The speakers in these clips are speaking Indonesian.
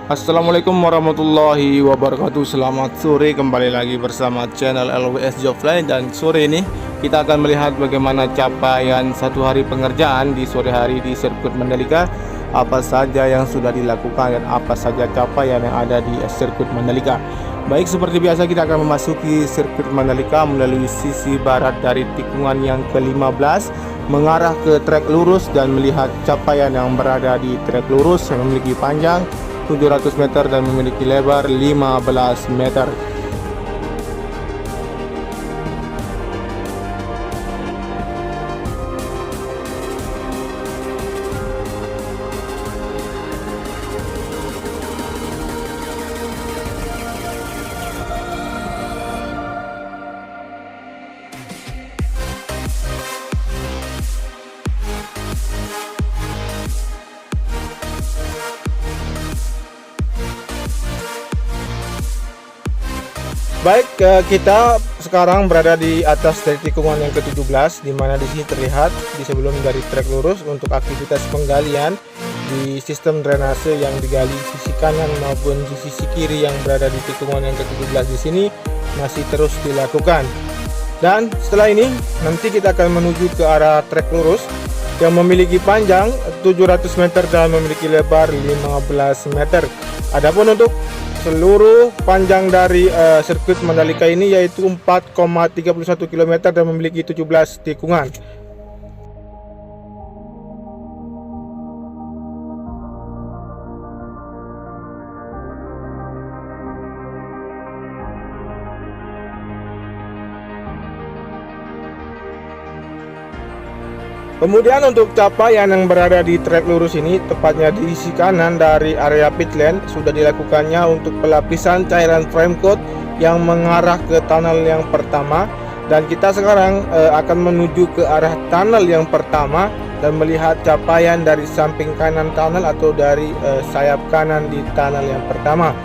Assalamualaikum warahmatullahi wabarakatuh. Selamat sore, kembali lagi bersama channel LWS Jobline. Dan sore ini kita akan melihat bagaimana capaian satu hari pengerjaan di sore hari di sirkuit Mandalika. Apa saja yang sudah dilakukan dan apa saja capaian yang ada di sirkuit Mandalika. Baik, seperti biasa kita akan memasuki sirkuit Mandalika melalui sisi barat dari tikungan yang ke-15 mengarah ke trek lurus dan melihat capaian yang berada di trek lurus yang memiliki panjang 700 meter dan memiliki lebar 15 meter. Baik, kita sekarang berada di atas dari tikungan yang ke-17, di mana di sini terlihat di sebelum dari trek lurus untuk aktivitas penggalian di sistem drainase yang digali sisi kanan maupun di sisi kiri yang berada di tikungan yang ke-17 di sini masih terus dilakukan. Dan setelah ini nanti kita akan menuju ke arah trek lurus yang memiliki panjang 700 meter dan memiliki lebar 15 meter. Adapun untuk seluruh panjang dari sirkuit Mandalika ini yaitu 4,31 km dan memiliki 17 tikungan. Kemudian untuk capaian yang berada di trek lurus ini, tepatnya di sisi kanan dari area pitland, sudah dilakukannya untuk pelapisan cairan frame coat yang mengarah ke tunnel yang pertama. Dan kita sekarang akan menuju ke arah tunnel yang pertama dan melihat capaian dari samping kanan tunnel atau dari sayap kanan di tunnel yang pertama.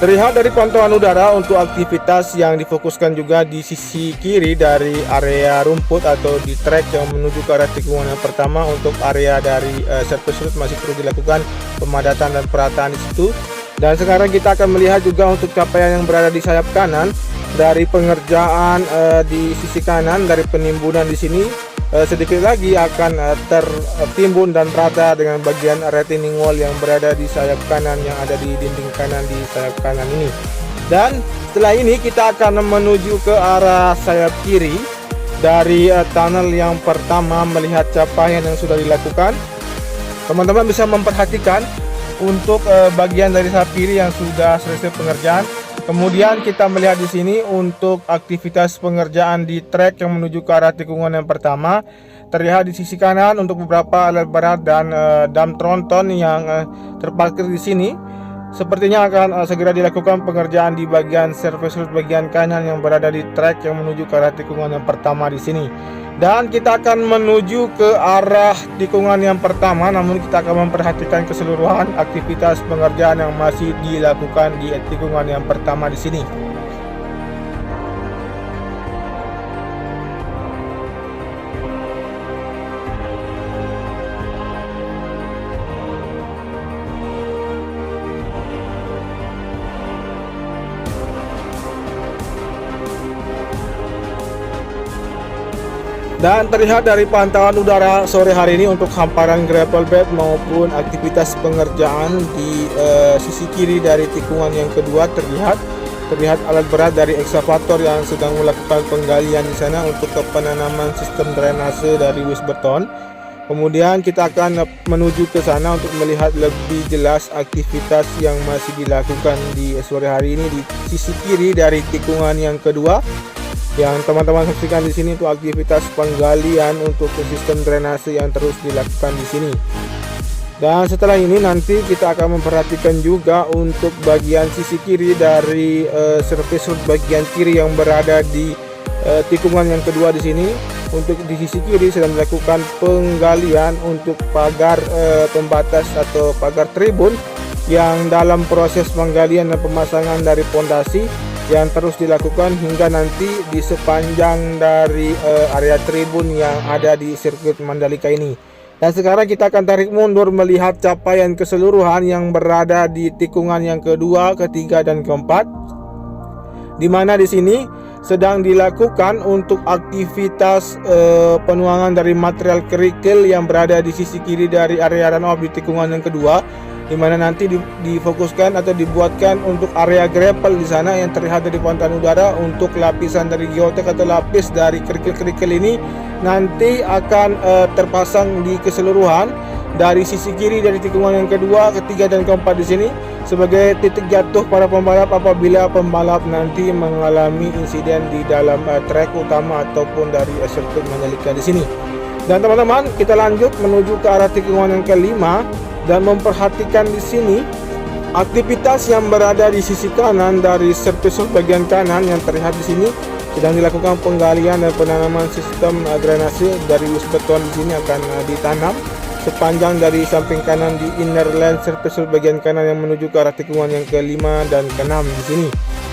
Terlihat dari pantauan udara untuk aktivitas yang difokuskan juga di sisi kiri dari area rumput atau di trek yang menuju ke arah tikungan yang pertama. Untuk area dari surface road masih terus dilakukan pemadatan dan perataan di situ. Dan sekarang kita akan melihat juga untuk capaian yang berada di sayap kanan dari pengerjaan di sisi kanan dari penimbunan di sini. Sedikit lagi akan tertimbun dan rata dengan bagian retaining wall yang berada di sayap kanan yang ada di dinding kanan di sayap kanan ini. Dan setelah ini kita akan menuju ke arah sayap kiri dari tunnel yang pertama melihat capaian yang sudah dilakukan. Teman-teman bisa memperhatikan untuk bagian dari sayap kiri yang sudah selesai pengerjaan. Kemudian kita melihat di sini untuk aktivitas pengerjaan di trek yang menuju ke arah tikungan yang pertama. Terlihat di sisi kanan untuk beberapa alat berat dan dam tronton yang terparkir di sini. Sepertinya akan segera dilakukan pengerjaan di bagian surface road bagian kanan yang berada di trek yang menuju ke arah tikungan yang pertama di sini. Dan kita akan menuju ke arah tikungan yang pertama, namun kita akan memperhatikan keseluruhan aktivitas pengerjaan yang masih dilakukan di tikungan yang pertama di sini. Dan terlihat dari pantauan udara sore hari ini untuk hamparan gravel bed maupun aktivitas pengerjaan di sisi kiri dari tikungan yang kedua terlihat alat berat dari ekskavator yang sedang melakukan penggalian di sana untuk penanaman sistem drainase dari Wis Beton. Kemudian kita akan menuju ke sana untuk melihat lebih jelas aktivitas yang masih dilakukan di sore hari ini di sisi kiri dari tikungan yang kedua. Yang teman-teman saksikan di sini itu aktivitas penggalian untuk sistem drainase yang terus dilakukan di sini. Dan setelah ini nanti kita akan memperhatikan juga untuk bagian sisi kiri dari surface road bagian kiri yang berada di tikungan yang kedua di sini. untuk di sisi kiri sedang dilakukan penggalian untuk pagar pembatas atau pagar tribun yang dalam proses penggalian dan pemasangan dari pondasi yang terus dilakukan hingga nanti di sepanjang dari area tribun yang ada di sirkuit Mandalika ini. Dan sekarang kita akan tarik mundur melihat capaian keseluruhan yang berada di tikungan yang kedua, ketiga, dan keempat, di mana di sini sedang dilakukan untuk aktivitas penuangan dari material kerikil yang berada di sisi kiri dari area run-off di tikungan yang kedua, di mana nanti difokuskan atau dibuatkan untuk area gravel di sana yang terlihat dari pantauan udara. Untuk lapisan dari geotek atau lapis dari kerikil-kerikil ini nanti akan terpasang di keseluruhan dari sisi kiri dari tikungan yang kedua, ketiga, dan keempat di sini sebagai titik jatuh para pembalap apabila pembalap nanti mengalami insiden di dalam trek utama ataupun dari sirkuit Mandalika di sini. Dan teman-teman, kita lanjut menuju ke arah tikungan yang kelima dan memperhatikan di sini aktivitas yang berada di sisi kanan dari sirkuit bagian kanan yang terlihat di sini sedang dilakukan penggalian dan penanaman sistem drainase dari beton di sini akan ditanam sepanjang dari samping kanan di inner lane surface bagian kanan yang menuju ke arah tikungan yang kelima dan keenam di sini.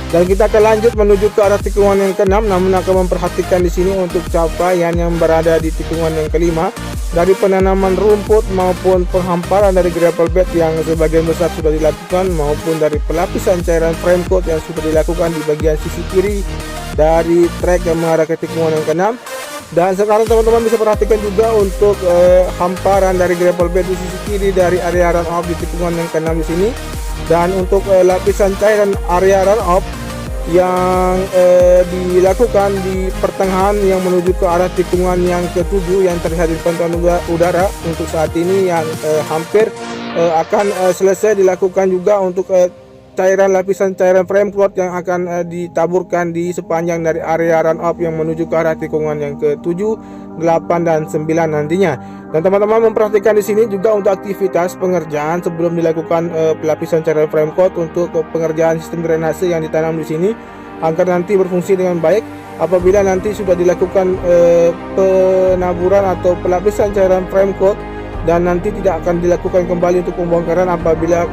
Dan kita akan lanjut menuju ke arah tikungan yang keenam, namun akan memperhatikan di sini untuk capaian yang berada di tikungan yang kelima dari penanaman rumput maupun penghamparan dari gravel bed yang sebagian besar sudah dilakukan, maupun dari pelapisan cairan frame coat yang sudah dilakukan di bagian sisi kiri dari trek yang mengarah ke tikungan yang keenam. Dan sekarang teman-teman bisa perhatikan juga untuk hamparan dari gravel bed di sisi kiri dari area run off di tikungan yang keenam di sini. Dan untuk lapisan cairan area run off yang dilakukan di pertengahan yang menuju ke arah tikungan yang ke-7 yang terlihat di pantauan udara untuk saat ini yang hampir akan selesai dilakukan juga untuk lapisan cairan frame cloth yang akan ditaburkan di sepanjang dari area run off yang menuju ke arah tikungan yang ke-7, 8, dan 9 nantinya. Dan teman-teman memperhatikan di sini juga untuk aktivitas pengerjaan sebelum dilakukan pelapisan cairan frame cloth untuk pengerjaan sistem drainase yang ditanam di sini agar nanti berfungsi dengan baik apabila nanti sudah dilakukan penaburan atau pelapisan cairan frame cloth, dan nanti tidak akan dilakukan kembali untuk pembongkaran apabila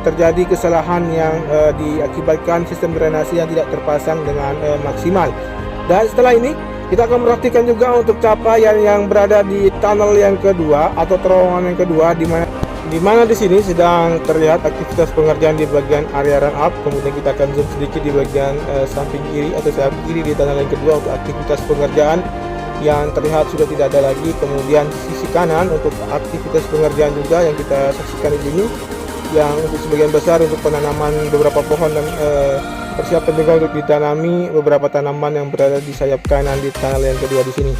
terjadi kesalahan yang diakibatkan sistem drainase yang tidak terpasang dengan maksimal. Dan setelah ini kita akan perhatikan juga untuk capaian yang berada di tunnel yang kedua atau terowongan yang kedua, di mana di sini sedang terlihat aktivitas pengerjaan di bagian area run up. Kemudian kita akan zoom sedikit di bagian samping kiri atau samping kiri di tunnel yang kedua untuk aktivitas pengerjaan yang terlihat sudah tidak ada lagi. Kemudian sisi kanan untuk aktivitas pengerjaan juga yang kita saksikan di sini, yang untuk sebagian besar untuk penanaman beberapa pohon dan persiapan juga untuk ditanami beberapa tanaman yang berada di sayap kanan di tunnel yang kedua di sini.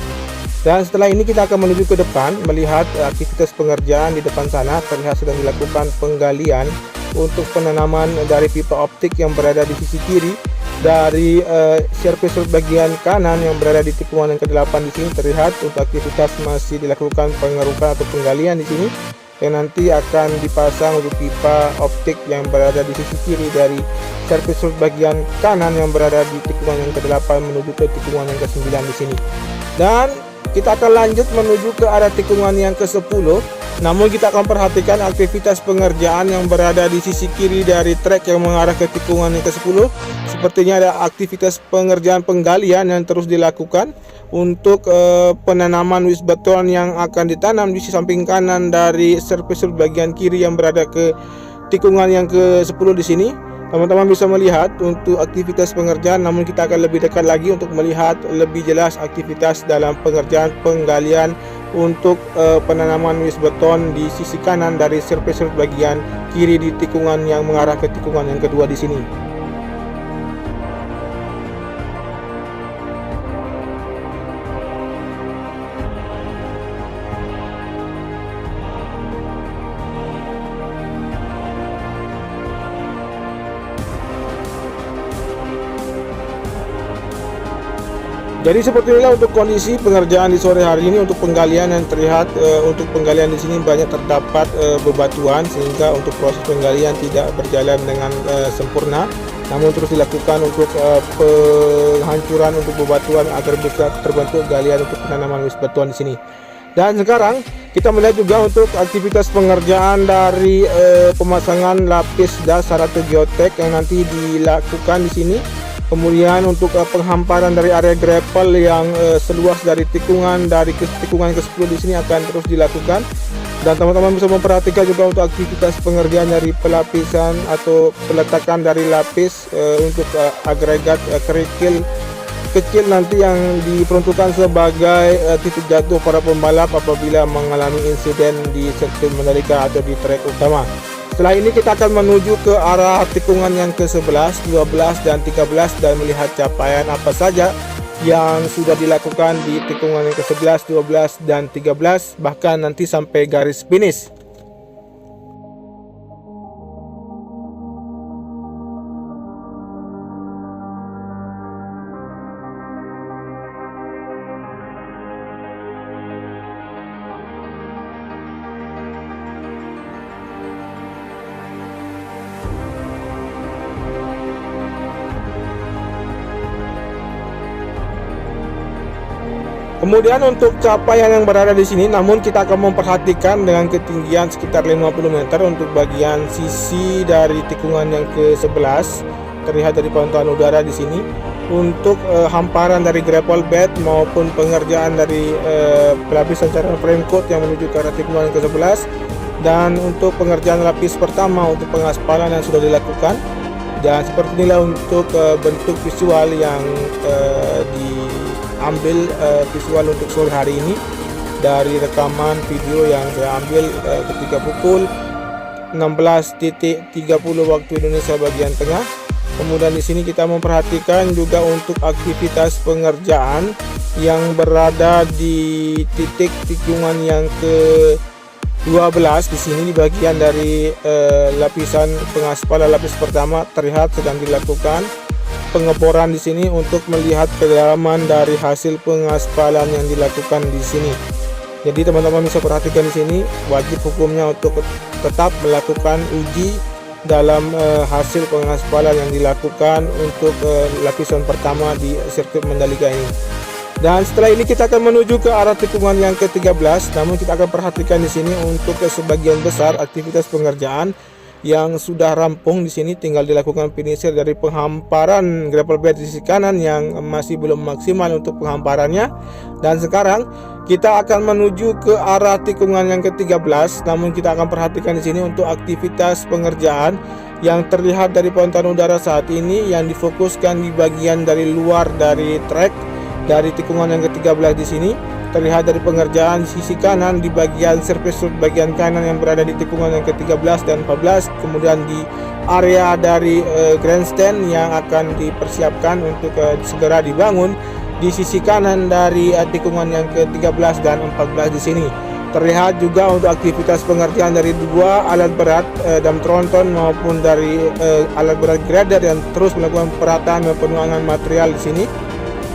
Dan setelah ini kita akan menuju ke depan melihat aktivitas pengerjaan di depan sana terlihat sedang dilakukan penggalian untuk penanaman dari pipa optik yang berada di sisi kiri dari surface bagian kanan yang berada di tikungan yang ke-8 di sini. Terlihat untuk aktivitas masih dilakukan pengerukan atau penggalian di sini yang nanti akan dipasang untuk pipa optik yang berada di sisi kiri dari surface bagian kanan yang berada di tikungan yang ke-8 menuju ke tikungan yang ke-9 di sini. Dan kita akan lanjut menuju ke arah tikungan yang ke-10. Namun kita akan perhatikan aktivitas pengerjaan yang berada di sisi kiri dari trek yang mengarah ke tikungan yang ke-10. Sepertinya ada aktivitas pengerjaan penggalian yang terus dilakukan untuk penanaman wis beton yang akan ditanam di samping kanan dari surface bagian kiri yang berada ke tikungan yang ke-10 di sini. Teman-teman bisa melihat untuk aktivitas pengerjaan, namun kita akan lebih dekat lagi untuk melihat lebih jelas aktivitas dalam pengerjaan penggalian untuk penanaman wis beton di sisi kanan dari surface bagian kiri di tikungan yang mengarah ke tikungan yang kedua di sini. Jadi seperti inilah untuk kondisi pengerjaan di sore hari ini untuk penggalian yang terlihat. Untuk penggalian di sini banyak terdapat bebatuan sehingga untuk proses penggalian tidak berjalan dengan sempurna. namun terus dilakukan untuk penghancuran untuk bebatuan agar bisa terbentuk galian untuk penanaman batuan di sini. Dan sekarang kita melihat juga untuk aktivitas pengerjaan dari pemasangan lapis dasar atau geotek yang nanti dilakukan di sini. Kemudian untuk penghamparan dari area gravel yang seluas dari tikungan tikungan ke-10 di sini akan terus dilakukan. Dan teman-teman bisa memperhatikan juga untuk aktivitas pengerjaan dari pelapisan atau peletakan dari lapis untuk agregat kerikil kecil nanti yang diperuntukkan sebagai titik jatuh para pembalap apabila mengalami insiden di sirkuit Mandalika atau di trek utama. Setelah ini kita akan menuju ke arah tikungan yang ke-11, 12, dan 13 dan melihat capaian apa saja yang sudah dilakukan di tikungan yang ke-11, 12, dan 13, bahkan nanti sampai garis finish. Kemudian untuk capaian yang berada di sini, namun kita akan memperhatikan dengan ketinggian sekitar 50 meter untuk bagian sisi dari tikungan yang ke-11 terlihat dari pantauan udara di sini. Untuk hamparan dari gravel bed maupun pengerjaan dari pelapisan cairan frame coat yang menuju ke arah tikungan yang ke-11, dan untuk pengerjaan lapis pertama untuk pengaspalan yang sudah dilakukan. Dan seperti inilah untuk bentuk visual yang diambil visual untuk sore hari ini dari rekaman video yang saya ambil ketika pukul 16.30 waktu Indonesia bagian tengah. Kemudian di sini kita memperhatikan juga untuk aktivitas pengerjaan yang berada di titik tikungan yang ke-12 di sini di bagian dari lapisan pengaspalan lapis pertama terlihat sedang dilakukan pengeboran di sini untuk melihat kedalaman dari hasil pengaspalan yang dilakukan di sini. Jadi teman-teman bisa perhatikan di sini wajib hukumnya untuk tetap melakukan uji dalam hasil pengaspalan yang dilakukan untuk lapisan pertama di sirkuit Mandalika ini. Dan setelah ini kita akan menuju ke arah tikungan yang ke-13. Namun kita akan perhatikan di sini untuk sebagian besar aktivitas pengerjaan yang sudah rampung di sini, tinggal dilakukan finisher dari penghamparan gravel bed di sisi kanan yang masih belum maksimal untuk penghamparannya. Dan sekarang kita akan menuju ke arah tikungan yang ke-13. Namun kita akan perhatikan di sini untuk aktivitas pengerjaan yang terlihat dari pantauan udara saat ini yang difokuskan di bagian dari luar dari trek dari tikungan yang ke-13 di sini. Terlihat dari pengerjaan sisi kanan di bagian surface road bagian kanan yang berada di tikungan yang ke-13 dan 14, kemudian di area dari grandstand yang akan dipersiapkan untuk segera dibangun di sisi kanan dari tikungan yang ke-13 dan 14 di sini. Terlihat juga untuk aktivitas pengerjaan dari dua alat berat dam tronton maupun dari alat berat grader yang terus melakukan perataan dan penuangan material di sini.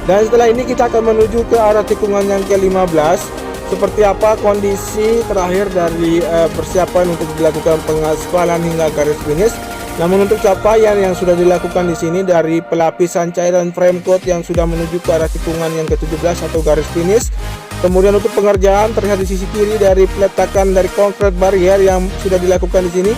Dan setelah ini kita akan menuju ke arah tikungan yang ke-15. Seperti apa kondisi terakhir dari persiapan untuk dilakukan pengaspalan hingga garis finish. Namun untuk capaian yang sudah dilakukan di sini dari pelapisan cairan frame coat yang sudah menuju ke arah tikungan yang ke-17 atau garis finish. Kemudian untuk pengerjaan terlihat di sisi kiri dari peletakan dari concrete barrier yang sudah dilakukan di sini.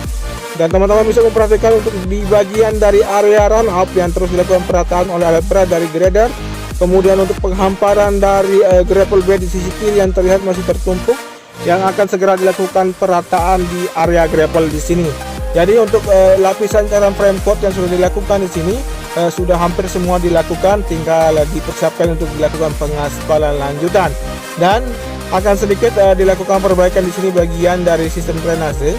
Dan teman-teman bisa memperhatikan untuk di bagian dari area run up yang terus dilakukan perataan oleh alat berat dari grader. Kemudian untuk penghamparan dari gravel bed di sisi kiri yang terlihat masih tertumpuk yang akan segera dilakukan perataan di area gravel di sini. Jadi untuk lapisan cairan frame coat yang sudah dilakukan di sini sudah hampir semua dilakukan, tinggal dipersiapkan untuk dilakukan pengaspalan lanjutan. Dan akan sedikit dilakukan perbaikan di sini bagian dari sistem drainase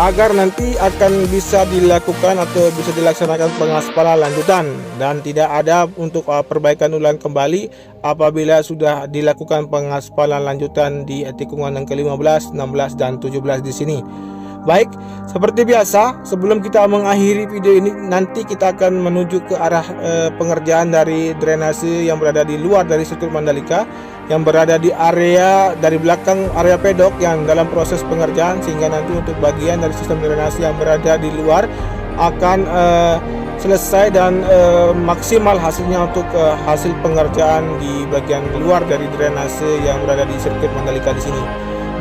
agar nanti akan bisa dilakukan atau bisa dilaksanakan pengaspalan lanjutan dan tidak ada untuk perbaikan ulang kembali apabila sudah dilakukan pengaspalan lanjutan di tikungan yang ke-15, 16 dan 17 di sini. Baik, seperti biasa sebelum kita mengakhiri video ini nanti kita akan menuju ke arah pengerjaan dari drainase yang berada di luar dari sirkuit Mandalika yang berada di area dari belakang area pedok yang dalam proses pengerjaan, sehingga nanti untuk bagian dari sistem drainase yang berada di luar akan selesai dan maksimal hasilnya untuk hasil pengerjaan di bagian luar dari drainase yang berada di sirkuit Mandalika di sini.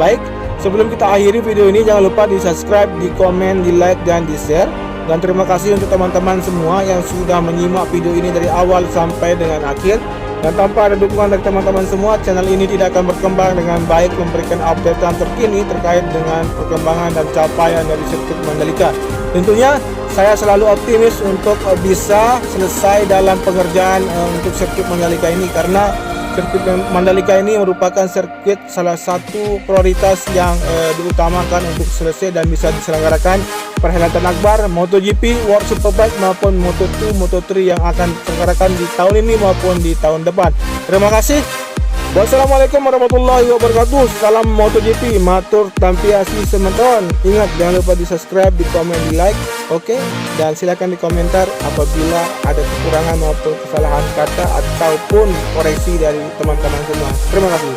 Baik, sebelum kita akhiri video ini, jangan lupa di subscribe, di komen, di like, dan di share. Dan terima kasih untuk teman-teman semua yang sudah menyimak video ini dari awal sampai dengan akhir. Dan tanpa ada dukungan dari teman-teman semua, channel ini tidak akan berkembang dengan baik, memberikan update terkini terkait dengan perkembangan dan capaian dari sirkuit Mandalika. Tentunya saya selalu optimis untuk bisa selesai dalam pengerjaan untuk sirkuit Mandalika ini, karena sirkuit Mandalika ini merupakan sirkuit salah satu prioritas yang diutamakan untuk selesai dan bisa diselenggarakan perhelatan akbar MotoGP, World Superbike maupun Moto2, Moto3 yang akan diselenggarakan di tahun ini maupun di tahun depan. Terima kasih. Wassalamualaikum warahmatullahi wabarakatuh. Salam MotoGP, matur tampiasi semeton. Ingat, jangan lupa di subscribe, di komen, di like. Oke, dan silakan di komentar apabila ada kekurangan maupun kesalahan kata ataupun koreksi dari teman-teman semua. Terima kasih.